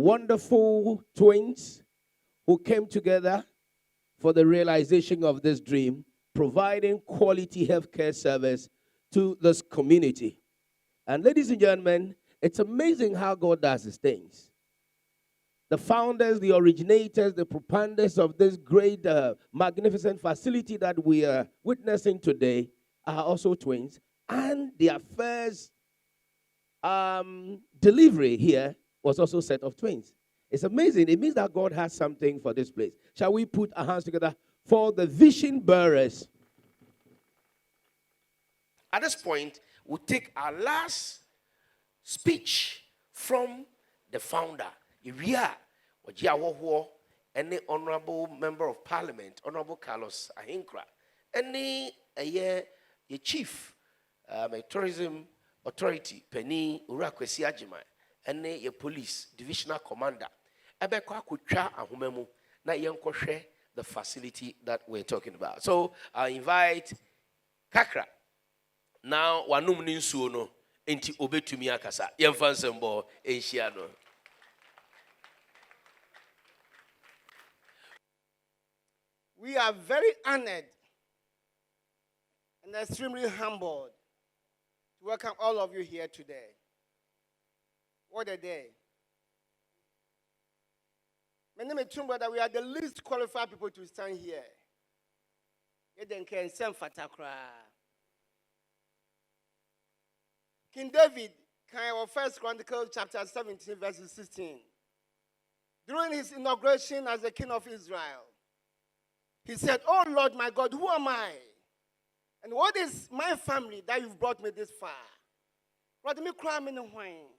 wonderful twins who came together for the realization of this dream, providing quality healthcare service to this community. And ladies and gentlemen, it's amazing how God does his things. The founders, the originators, the proponents of this great, magnificent facility that we are witnessing today are also twins. And their first delivery here was also a set of twins. It's amazing. It means that God has something for this place. Shall we put our hands together for the vision bearers? At this point, we'll take our last speech from the founder. Iria, any honorable member of parliament, Honorable Carlos Ahinkra, any chief tourism authority, Penny Urakwesi Ajima, any police divisional commander, Ebekwa Kucha Ahumemu, na yenkoshe the facility that we're talking about. So I invite Kakra. Now wanum ninsuo no enti obetumi akasa. Yemfa nsembo enhia no. We are very honored and extremely humbled to welcome all of you here today. What a day. My name is Tumba, that we are the least qualified people to stand here. King David, First Chronicles chapter 17, verses 16. During his inauguration as the king of Israel, he said, "Oh Lord, my God, who am I? And what is my family that you've brought me this far? Rather me cry me no wine.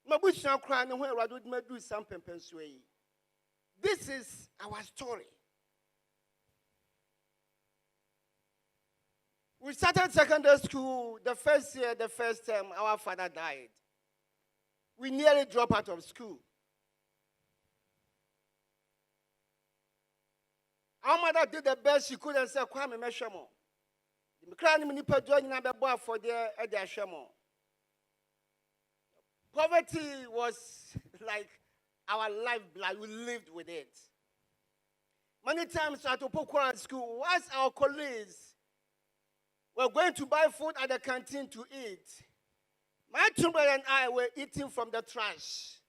My bush now cry no wine, rather me do some sway." This is our story. We started secondary school the first year, the first term, our father died. We nearly dropped out of school. Our mother did the best she could and said, "Kwame Meshamo." The crying nipa joining a boy for their shamo. Poverty was like our lifeblood. We lived with it. Many times at Opokora school, whilst our colleagues were going to buy food at the canteen to eat, my children and I were eating from the trash.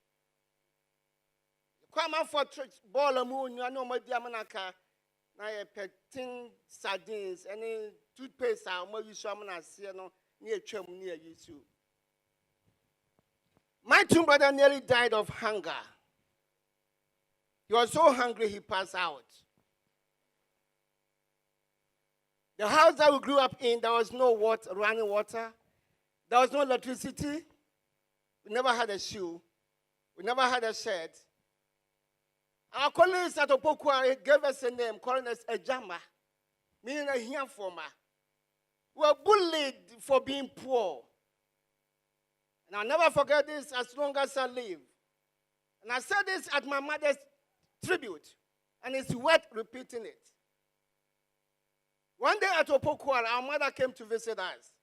Come out for ball of moon, you know, my diamanaka. Now, petting sardines, any toothpaste, I'm more used to near Chum near you too. My twin brother nearly died of hunger. He was so hungry he passed out. The house that we grew up in, there was no water, running water. There was no electricity. We never had a shoe. We never had a shed. Our colleagues at Opokwa gave us a name, calling us a jama, meaning a hearformer. We were bullied for being poor. And I'll never forget this as long as I live. And I said this at my mother's tribute, and it's worth repeating it. One day at Opokwa, our mother came to visit us.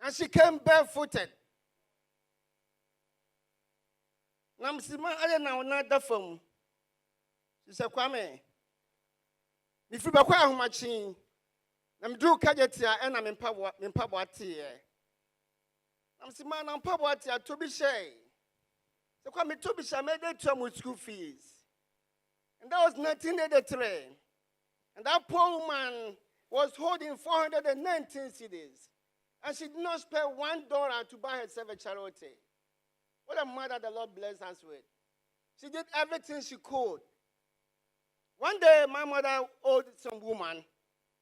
And she came barefooted. She said, "Kwame, if you are quite a machine, I'm doing Kajatia and I'm in Pabwati. I'm saying, man, I'm Pabwati to be shay. So Kwame to be shay made a term with school fees. And that was 1983. And that poor woman was holding 419 CDs. And she did not spare $1 to buy herself a charity. What a mother the Lord blessed us with. She did everything she could. One day, my mother owed some woman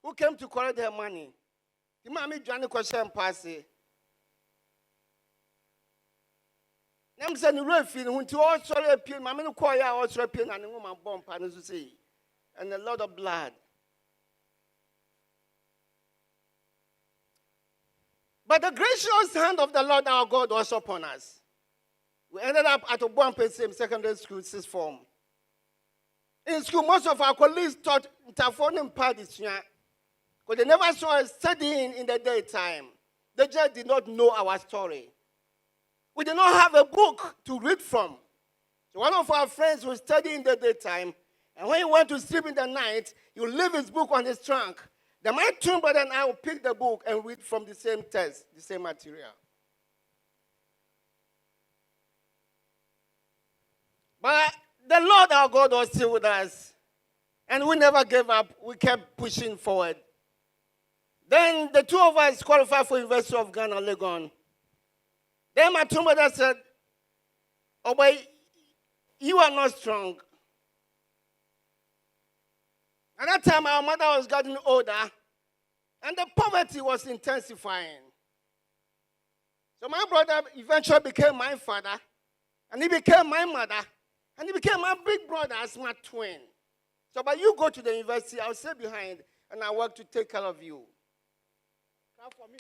who came to collect her money. The mommy Johnny question passy. I'm saying the real feeling when to all sorry appeal, mammy no choir also appeal and the woman bomb panels to see. And a lot of blood. But the gracious hand of the Lord our God was upon us. We ended up at Obuampe secondary school, 6th form. In school, most of our colleagues taught interphonic parties, because they never saw us studying in the daytime. They just did not know our story. We did not have a book to read from. So one of our friends was studying in the daytime, and when he went to sleep in the night, he would leave his book on his trunk. Then my twin brother and I would pick the book and read from the same text, the same material. But the Lord our God was still with us, and we never gave up. We kept pushing forward. Then the two of us qualified for University of Ghana, Legon. Then my twin brother said, "Oh boy, you are not strong." At that time, our mother was getting older, and the poverty was intensifying. So my brother eventually became my father, and he became my mother, and he became my big brother as my twin. So, but you go to the university, I'll stay behind, and I work to take care of you. Come for me.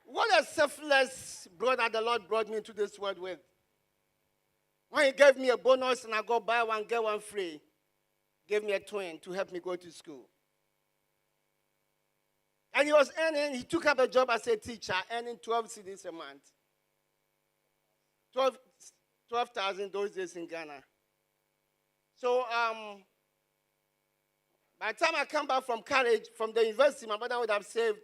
What a selfless brother the Lord brought me into this world with. When he gave me a bonus and I go buy one, get one free, gave me a twin to help me go to school. And he took up a job as a teacher, earning 12 cedis a month. 12,000 those days in Ghana. So by the time I come back from college, from the university, my brother would have saved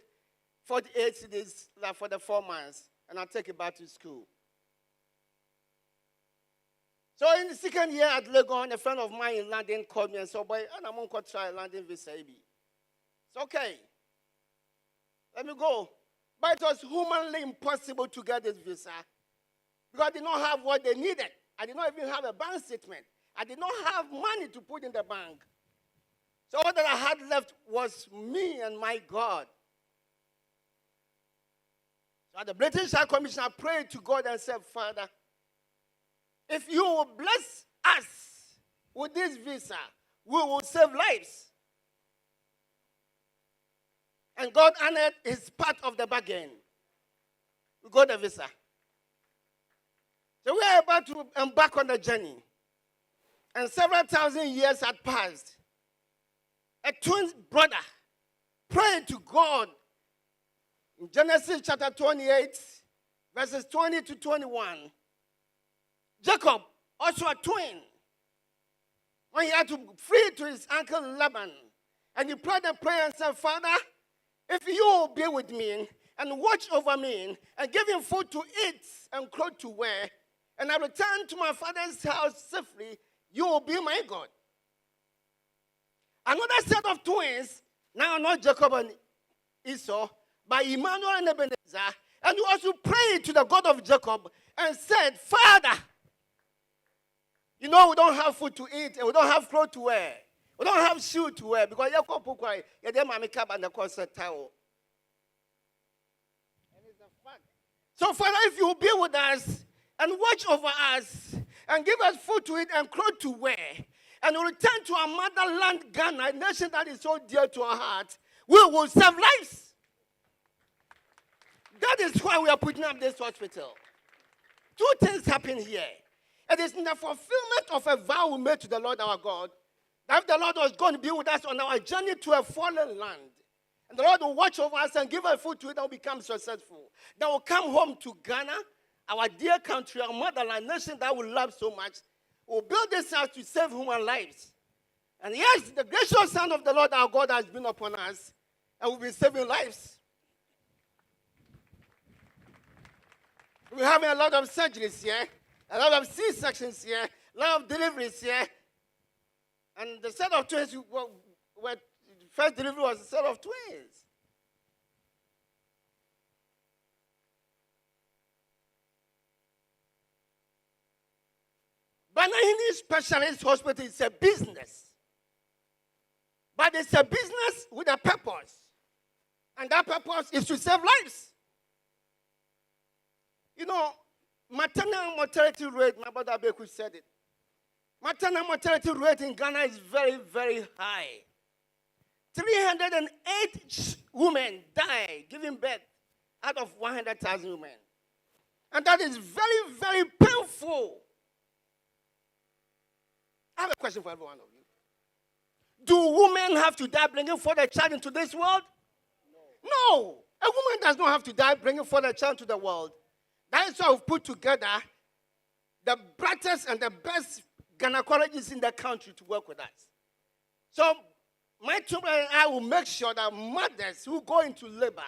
48 cedis for the 4 months, and I'll take it back to school. So in the second year at Legon, a friend of mine in London called me and said, "Boy, I'm going to try London visa. It's okay. Let me go." But it was humanly impossible to get this visa because I did not have what they needed. I did not even have a bank statement. I did not have money to put in the bank. So all that I had left was me and my God. So the British High Commissioner prayed to God and said, "Father, if you will bless us with this visa, we will save lives." And God honored his part of the bargain. We got the visa. So we are about to embark on the journey. And several thousand years had passed. A twin brother prayed to God in Genesis chapter 28, verses 20 to 21. Jacob, also a twin, when he had to flee to his uncle Laban, and he prayed a prayer and said, "Father, if you will be with me and watch over me and give him food to eat and clothes to wear, and I return to my father's house safely, you will be my God." Another set of twins, now not Jacob and Esau, but Emmanuel and Ebenezer, and he also prayed to the God of Jacob and said, "Father, you know we don't have food to eat and we don't have clothes to wear. We don't have shoes to wear because you're and the concert towel." And it's a fact. So, Father, if you will be with us and watch over us and give us food to eat and clothes to wear, and we return to our motherland, Ghana, a nation that is so dear to our heart, we will save lives. That is why we are putting up this hospital. Two things happen here. It is in the fulfillment of a vow we made to the Lord our God, that the Lord was going to be with us on our journey to a fallen land. And the Lord will watch over us and give us food to eat and become successful. Then we'll come home to Ghana, our dear country, our motherland, nation that we love so much. We'll build this house to save human lives. And yes, the gracious hand of the Lord our God has been upon us, and we'll be saving lives. We're having a lot of surgeries here, a lot of C-sections here, a lot of deliveries here. And the set of twins, the first delivery was a set of twins. BANAHENE Specialist Hospital is a business. But it's a business with a purpose. And that purpose is to save lives. You know, maternal mortality rate, my brother Abeku said it. Maternal mortality rate in Ghana is very, very high. 308 women die giving birth out of 100,000 women. And that is very, very painful. I have a question for every one of you. Do women have to die bringing forth a child into this world? No, a woman does not have to die bringing forth a child to the world. That is why we've put together the brightest and the best gynecologists in the country to work with us. So my children and I will make sure that mothers who go into labor,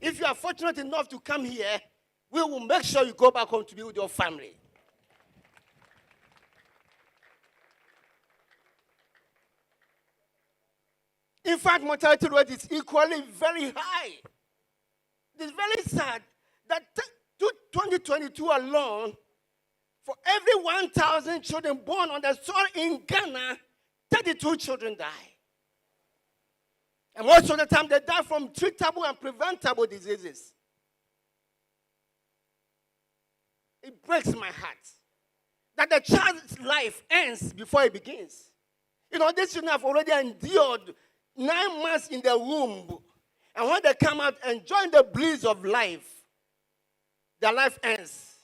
if you are fortunate enough to come here, we will make sure you go back home to be with your family. In fact, mortality rate is equally very high. It is very sad that 2022 alone, for every 1,000 children born on the soil in Ghana, 32 children die. And most of the time, they die from treatable and preventable diseases. It breaks my heart that the child's life ends before it begins. You know, these children have already endured 9 months in the womb. And when they come out and join the bliss of life, their life ends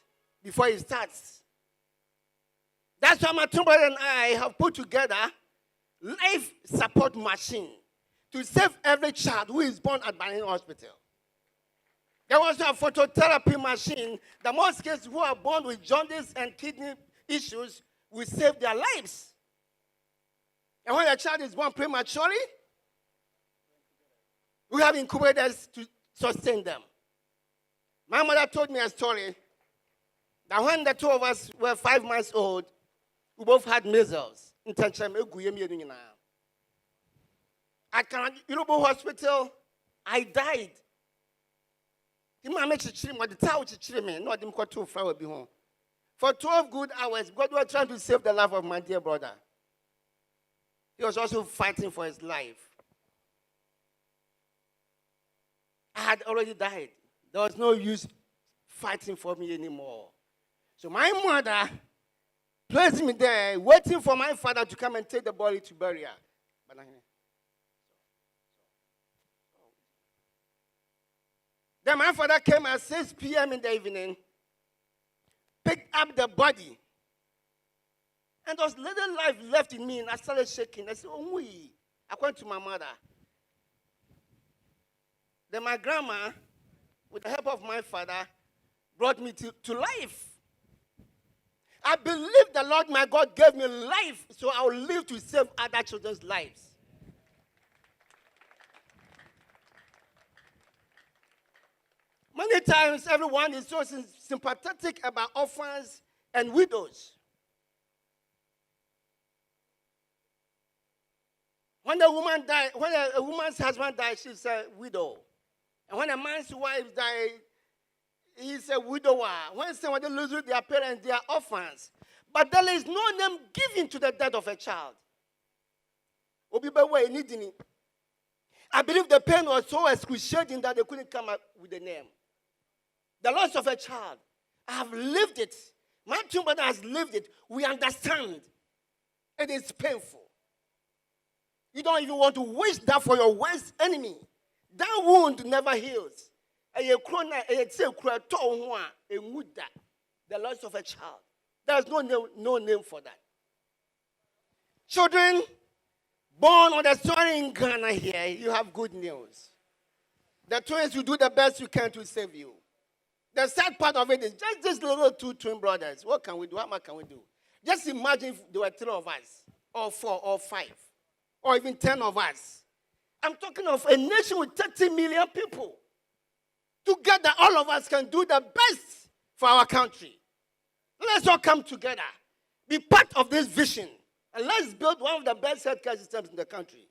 before it starts. That's why my twin brother and I have put together life support machine to save every child who is born at BANAHENE Hospital. There was a phototherapy machine. The most kids who are born with jaundice and kidney issues will save their lives. And when a child is born prematurely, we have incubators to sustain them. My mother told me a story that when the two of us were 5 months old, we both had measles. At Yoruba Hospital, I died. For 12 good hours, God was trying to save the life of my dear brother. He was also fighting for his life. I had already died. There was no use fighting for me anymore. So my mother placed me there, waiting for my father to come and take the body to burial. Then my father came at 6 p.m. in the evening, picked up the body, and there was little life left in me, and I started shaking. I said, oh, I went to my mother. Then my grandma, with the help of my father, brought me to life. I believe the Lord my God gave me life, so I will live to save other children's lives. Many times, everyone is so sympathetic about orphans and widows. When a woman dies, when a woman's husband dies, she's a widow. And when a man's wife dies, he's a widower. When somebody loses their parents, they are orphans. But there is no name given to the death of a child. I believe the pain was so excruciating that they couldn't come up with a name. The loss of a child. I have lived it. My twin brother has lived it. We understand. It is painful. You don't even want to wish that for your worst enemy. That wound never heals. The loss of a child. There's no name for that. Children born on the soil in Ghana here, you have good news. The twins will do the best you can to save you. The sad part of it is just these little 2 twin brothers. What can we do? How much can we do? Just imagine if there were 3 of us, or 4, or 5, or even 10 of us. I'm talking of a nation with 30 million people. Together, all of us can do the best for our country. Let's all come together, be part of this vision, and let's build one of the best healthcare systems in the country.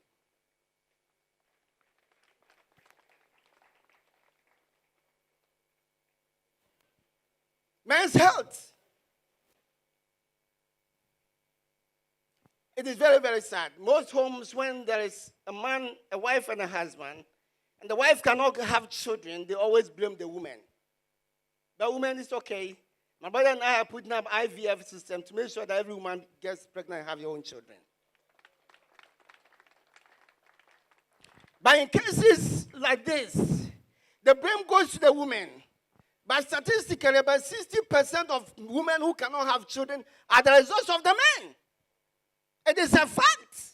Men's health. It is very, very sad. Most homes, when there is a man, a wife, and a husband, and the wife cannot have children, they always blame the woman. The woman is okay. My brother and I are putting up IVF system to make sure that every woman gets pregnant and have your own children. But in cases like this, the blame goes to the woman. But statistically, about 60% of women who cannot have children are the results of the men. It is a fact.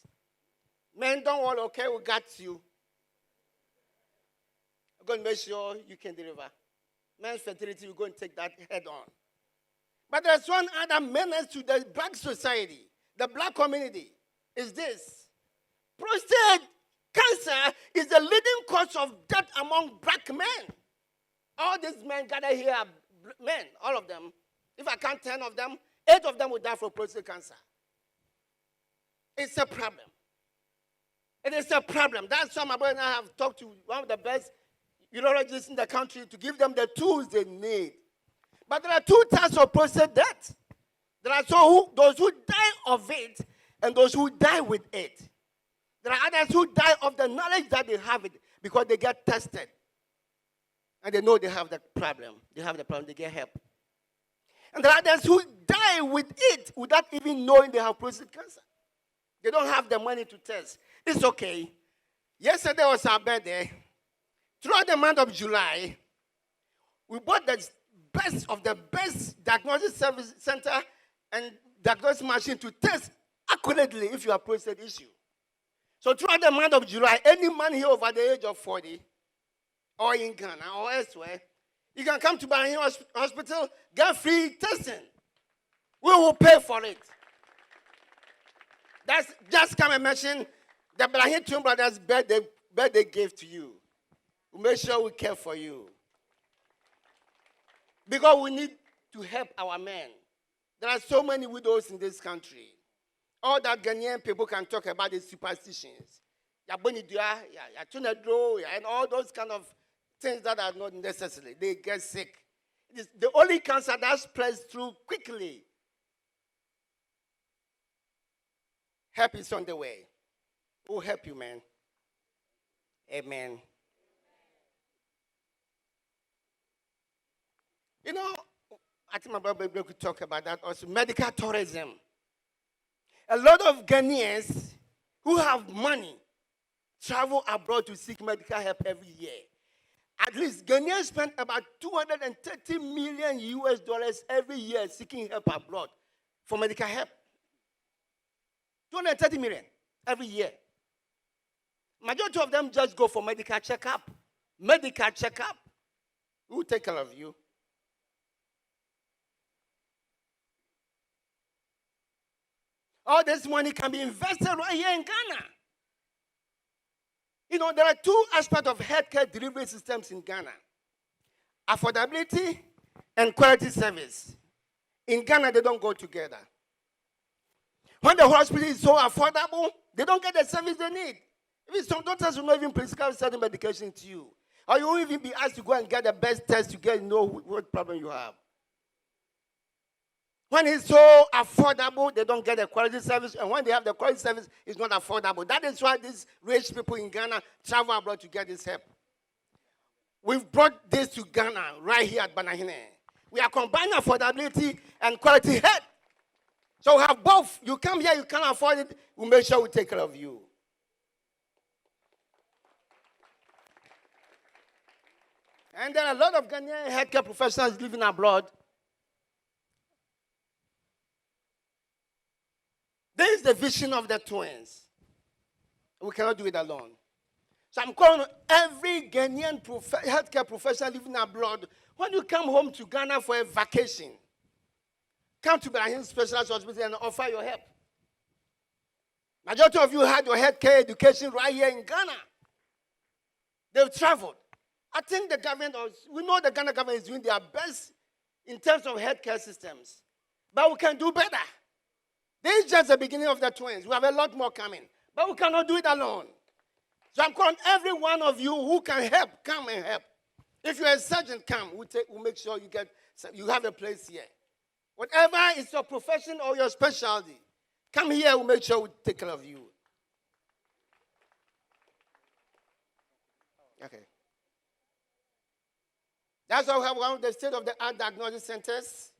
Men don't want, okay, we got you. going to make sure you can deliver. Men's fertility, we're going to take that head on. But there's one other menace to the black society, the black community, is this. Prostate cancer is the leading cause of death among black men. All these men gathered here are men, all of them. If I count 10 of them, 8 of them will die from prostate cancer. It's a problem. It is a problem. That's why my brother and I have talked to one of the best urologists in the country to give them the tools they need. But there are 2 types of prostate death. There are those who die of it and those who die with it. There are others who die of the knowledge that they have it because they get tested. And they know they have the problem. They have the problem. They get help. And there are others who die with it without even knowing they have prostate cancer. They don't have the money to test. It's okay. Yesterday was our birthday. Throughout the month of July, we bought the best of the best diagnosis service center and diagnosis machine to test accurately if you have prostate issue. So throughout the month of July, any man here over the age of 40, or in Ghana or elsewhere, you can come to BANAHENE Hospital, get free testing. We will pay for it. That's just come and mention the BANAHENE Twin Brothers birthday gift to you. We'll make sure we care for you. Because we need to help our men. There are so many widows in this country. All that Ghanaian people can talk about is superstitions. And all those kind of things that are not necessary. They get sick. It is the only cancer that spreads through quickly. Help is on the way. We'll help you, man. Amen. You know, I think my brother could talk about that also. Medical tourism. A lot of Ghanaians who have money travel abroad to seek medical help every year. At least Ghanaians spend about $230 million every year seeking help abroad for medical help. 230 million every year. Majority of them just go for medical checkup. Medical checkup. Who will take care of you? All this money can be invested right here in Ghana. You know, there are 2 aspects of healthcare delivery systems in Ghana. Affordability and quality service. In Ghana, they don't go together. When the hospital is so affordable, they don't get the service they need. Even some doctors will not even prescribe certain medication to you. Or you won't even be asked to go and get the best test to get to know what problem you have. When it's so affordable, they don't get the quality service. And when they have the quality service, it's not affordable. That is why these rich people in Ghana travel abroad to get this help. We've brought this to Ghana right here at BANAHENE. We are combining affordability and quality help. So we have both. You come here, you can't afford it, we'll make sure we take care of you. And there are a lot of Ghanaian healthcare professionals living abroad. This is the vision of the twins. We cannot do it alone. So I'm calling every Ghanaian healthcare professional living abroad, when you come home to Ghana for a vacation, come to BANAHENE Specialist Hospital and offer your help. Majority of you had your healthcare education right here in Ghana. They've traveled. I think the government, we know the Ghana government is doing their best in terms of healthcare systems. But we can do better. This is just the beginning of the twins. We have a lot more coming. But we cannot do it alone. So I'm calling every one of you who can help, come and help. If you're a surgeon, come. We'll make sure you have a place here. Whatever is your profession or your specialty, come here, we'll make sure we take care of you. Okay. That's why we have one of the state-of-the-art diagnosis centers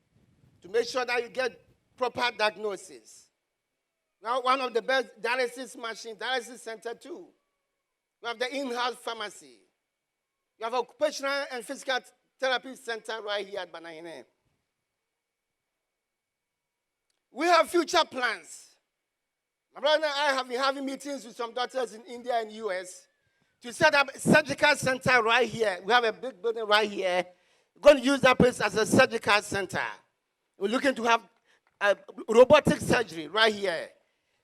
to make sure that you get proper diagnosis. Now, one of the best dialysis center too. We have the in-house pharmacy. You have occupational and physical therapy center right here at BANAHENE. We have future plans. My brother and I have been having meetings with some doctors in India and US to set up a surgical center right here. We have a big building right here. We're going to use that place as a surgical center. We're looking to have robotic surgery right here.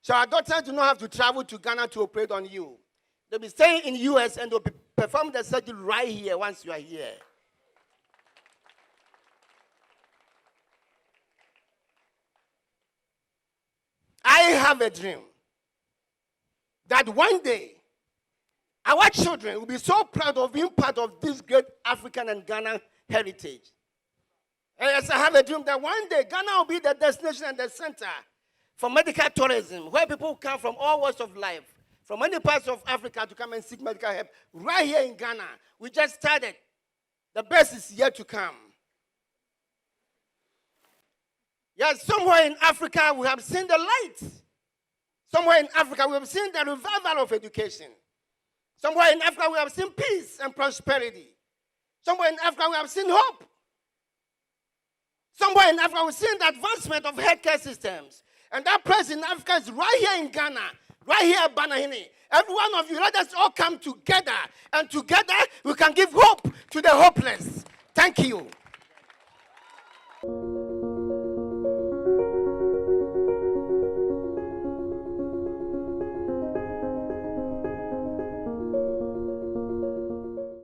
So our doctors do not have to travel to Ghana to operate on you. They'll be staying in the U.S. and they'll be performing the surgery right here once you are here. I have a dream that one day our children will be so proud of being part of this great African and Ghana heritage. And yes, I have a dream that one day Ghana will be the destination and the center for medical tourism, where people come from all walks of life, from many parts of Africa to come and seek medical help. Right here in Ghana, we just started. The best is yet to come. Yes, somewhere in Africa we have seen the light. Somewhere in Africa we have seen the revival of education. Somewhere in Africa we have seen peace and prosperity. Somewhere in Africa we have seen hope. Somewhere in Africa we've seen the advancement of healthcare systems. And that place in Africa is right here in Ghana, right here at BANAHENE. Every one of you, let us all come together. And together we can give hope to the hopeless. Thank you.